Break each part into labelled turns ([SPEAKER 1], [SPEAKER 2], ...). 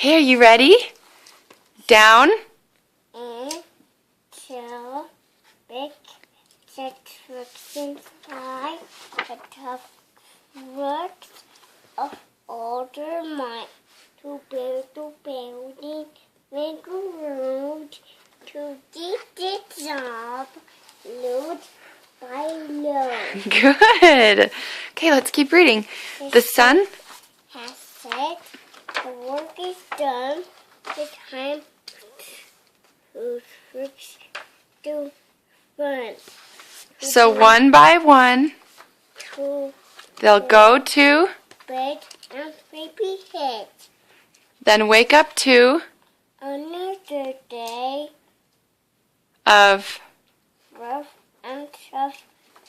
[SPEAKER 1] Okay, are you ready? Down.
[SPEAKER 2] And so big instructions by the tough works of order my to build the building, make a road to get the job load by load.
[SPEAKER 1] Good. Okay, let's keep reading. The sun
[SPEAKER 2] Has said the work is done. The time to fix to run.
[SPEAKER 1] So one by one,
[SPEAKER 2] To
[SPEAKER 1] they'll go to,
[SPEAKER 2] bed and sleepy head.
[SPEAKER 1] then wake up to,
[SPEAKER 2] Another day
[SPEAKER 1] of.
[SPEAKER 2] rough and tough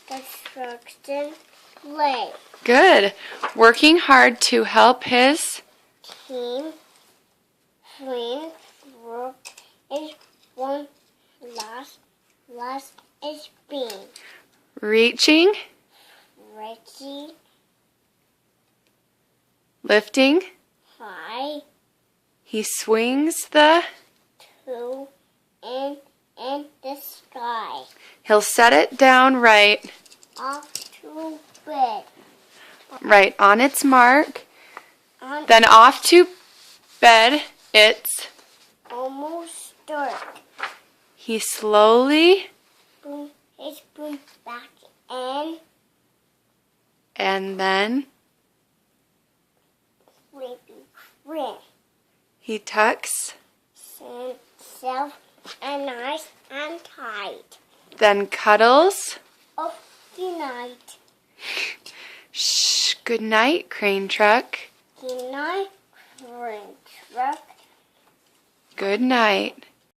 [SPEAKER 2] construction play.
[SPEAKER 1] Good. Working hard to help his.
[SPEAKER 2] Team friend work is one last is being
[SPEAKER 1] Reaching,
[SPEAKER 2] ready
[SPEAKER 1] lifting.
[SPEAKER 2] high
[SPEAKER 1] He swings the.
[SPEAKER 2] to in the sky.
[SPEAKER 1] He'll set it down right,
[SPEAKER 2] Off to bed.
[SPEAKER 1] right on its mark.
[SPEAKER 2] On
[SPEAKER 1] Then off to bed. It's.
[SPEAKER 2] almost dark.
[SPEAKER 1] He slowly
[SPEAKER 2] Boom his boom back
[SPEAKER 1] and then
[SPEAKER 2] sleepy friend.
[SPEAKER 1] he tucks,
[SPEAKER 2] Self and nice and tight.
[SPEAKER 1] then cuddles.
[SPEAKER 2] Of the night.
[SPEAKER 1] Shh, good night, crane truck.
[SPEAKER 2] The night friend truck.
[SPEAKER 1] Good night.